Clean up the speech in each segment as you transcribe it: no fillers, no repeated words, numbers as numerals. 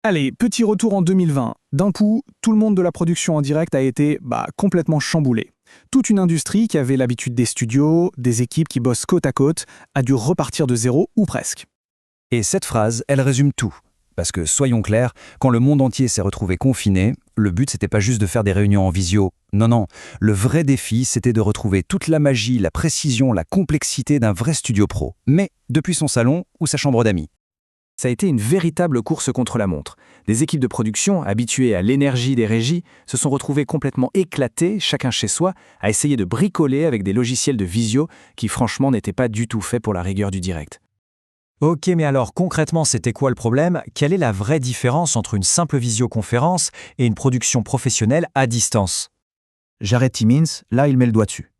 Allez, petit retour en 2020. D'un coup, tout le monde de la production en direct a été complètement chamboulé. Toute une industrie qui avait l'habitude des studios, des équipes qui bossent côte à côte, a dû repartir de zéro ou presque. Et cette phrase, elle résume tout. Parce que, soyons clairs, quand le monde entier s'est retrouvé confiné, le but c'était pas juste de faire des réunions en visio. Non. Le vrai défi, c'était de retrouver toute la magie, la précision, la complexité d'un vrai studio pro. Mais depuis son salon ou sa chambre d'amis. Ça a été une véritable course contre la montre. Des équipes de production, habituées à l'énergie des régies, se sont retrouvées complètement éclatées, chacun chez soi, à essayer de bricoler avec des logiciels de visio qui franchement n'étaient pas du tout faits pour la rigueur du direct. Ok, mais alors concrètement, c'était quoi le problème? Quelle est la vraie différence entre une simple visioconférence et une production professionnelle à distance? Jared Timmins, là, il met le doigt dessus.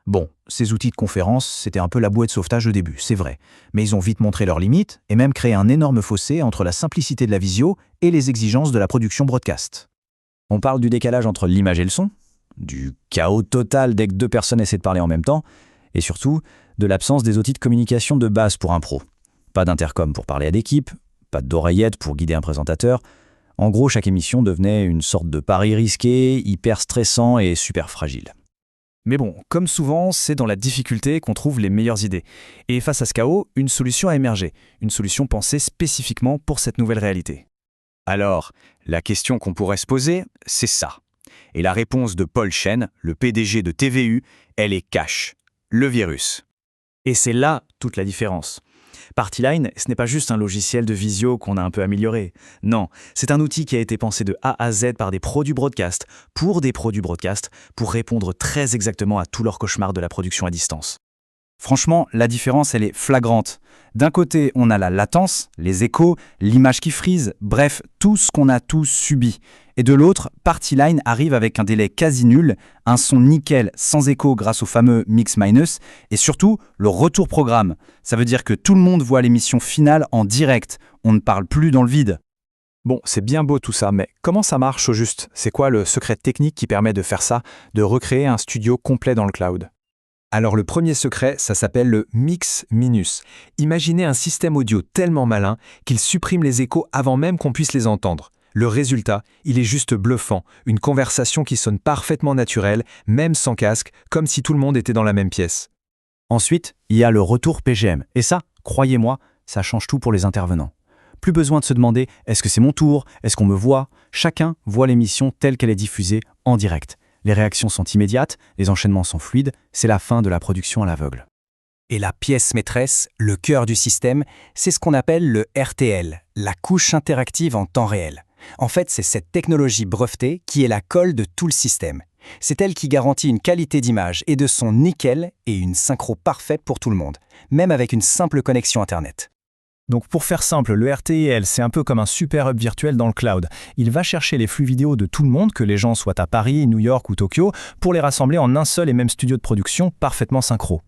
Bon, ces outils de conférence, c'était un peu la bouée de sauvetage au début, c'est vrai. Mais ils ont vite montré leurs limites et même créé un énorme fossé entre la simplicité de la visio et les exigences de la production broadcast. On parle du décalage entre l'image et le son, du chaos total dès que deux personnes essaient de parler en même temps, et surtout, de l'absence des outils de communication de base pour un pro. Pas d'intercom pour parler à d'équipe, pas d'oreillette pour guider un présentateur. En gros, chaque émission devenait une sorte de pari risqué, hyper stressant et super fragile. Mais bon, comme souvent, c'est dans la difficulté qu'on trouve les meilleures idées. Et face à ce chaos, une solution a émergé. Une solution pensée spécifiquement pour cette nouvelle réalité. Alors, la question qu'on pourrait se poser, c'est ça. Et la réponse de Paul Chen, le PDG de TVU, elle est cash. Le virus. Et c'est là toute la différence. Partyline, ce n'est pas juste un logiciel de visio qu'on a un peu amélioré. Non, c'est un outil qui a été pensé de A à Z par des pros du broadcast, pour des pros du broadcast, pour répondre très exactement à tous leurs cauchemars de la production à distance. Franchement, la différence, elle est flagrante. D'un côté, on a la latence, les échos, l'image qui frise, bref, tout ce qu'on a tous subi. Et de l'autre, Partyline arrive avec un délai quasi nul, un son nickel sans écho grâce au fameux mix-minus, et surtout, le retour programme. Ça veut dire que tout le monde voit l'émission finale en direct. On ne parle plus dans le vide. Bon, c'est bien beau tout ça, mais comment ça marche au juste? C'est quoi le secret technique qui permet de faire ça, de recréer un studio complet dans le cloud? Alors le premier secret, ça s'appelle le mix-minus. Imaginez un système audio tellement malin qu'il supprime les échos avant même qu'on puisse les entendre. Le résultat, il est juste bluffant, une conversation qui sonne parfaitement naturelle, même sans casque, comme si tout le monde était dans la même pièce. Ensuite, il y a le retour PGM. Et ça, croyez-moi, ça change tout pour les intervenants. Plus besoin de se demander « est-ce que c'est mon tour ? Est-ce qu'on me voit ?» Chacun voit l'émission telle qu'elle est diffusée en direct. Les réactions sont immédiates, les enchaînements sont fluides, c'est la fin de la production à l'aveugle. Et la pièce maîtresse, le cœur du système, c'est ce qu'on appelle le RTL, la couche interactive en temps réel. En fait, c'est cette technologie brevetée qui est la colle de tout le système. C'est elle qui garantit une qualité d'image et de son nickel et une synchro parfaite pour tout le monde, même avec une simple connexion Internet. Donc pour faire simple, le RTL, c'est un peu comme un super hub virtuel dans le cloud. Il va chercher les flux vidéo de tout le monde, que les gens soient à Paris, New York ou Tokyo, pour les rassembler en un seul et même studio de production parfaitement synchro.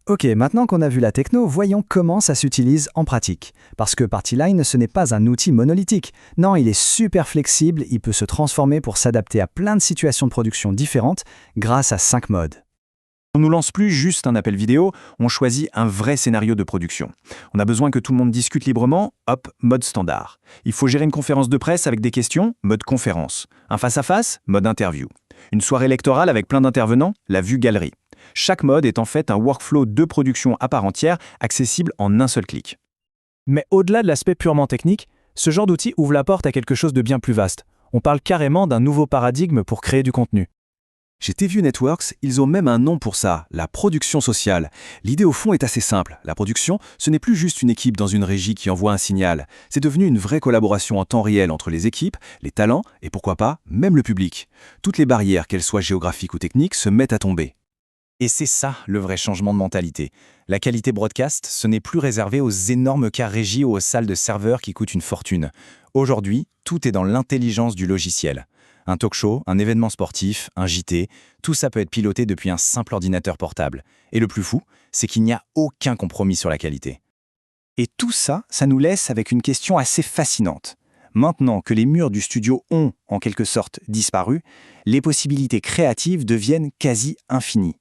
Ok, maintenant qu'on a vu la techno, voyons comment ça s'utilise en pratique. Parce que Partyline, ce n'est pas un outil monolithique. Non, il est super flexible, il peut se transformer pour s'adapter à plein de situations de production différentes grâce à 5 modes. On ne nous lance plus juste un appel vidéo, on choisit un vrai scénario de production. On a besoin que tout le monde discute librement, hop, mode standard. Il faut gérer une conférence de presse avec des questions, mode conférence. Un face-à-face, mode interview. Une soirée électorale avec plein d'intervenants, la vue galerie. Chaque mode est en fait un workflow de production à part entière, accessible en un seul clic. Mais au-delà de l'aspect purement technique, ce genre d'outil ouvre la porte à quelque chose de bien plus vaste. On parle carrément d'un nouveau paradigme pour créer du contenu. Chez TVU Networks, ils ont même un nom pour ça, la production sociale. L'idée au fond est assez simple. La production, ce n'est plus juste une équipe dans une régie qui envoie un signal. C'est devenu une vraie collaboration en temps réel entre les équipes, les talents et pourquoi pas, même le public. Toutes les barrières, qu'elles soient géographiques ou techniques, se mettent à tomber. Et c'est ça le vrai changement de mentalité. La qualité broadcast, ce n'est plus réservé aux énormes cars régies ou aux salles de serveurs qui coûtent une fortune. Aujourd'hui, tout est dans l'intelligence du logiciel. Un talk show, un événement sportif, un JT, tout ça peut être piloté depuis un simple ordinateur portable. Et le plus fou, c'est qu'il n'y a aucun compromis sur la qualité. Et tout ça, ça nous laisse avec une question assez fascinante. Maintenant que les murs du studio ont, en quelque sorte, disparu, les possibilités créatives deviennent quasi infinies.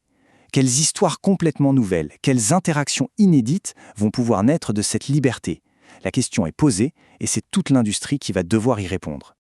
Quelles histoires complètement nouvelles, quelles interactions inédites vont pouvoir naître de cette liberté ? La question est posée et c'est toute l'industrie qui va devoir y répondre.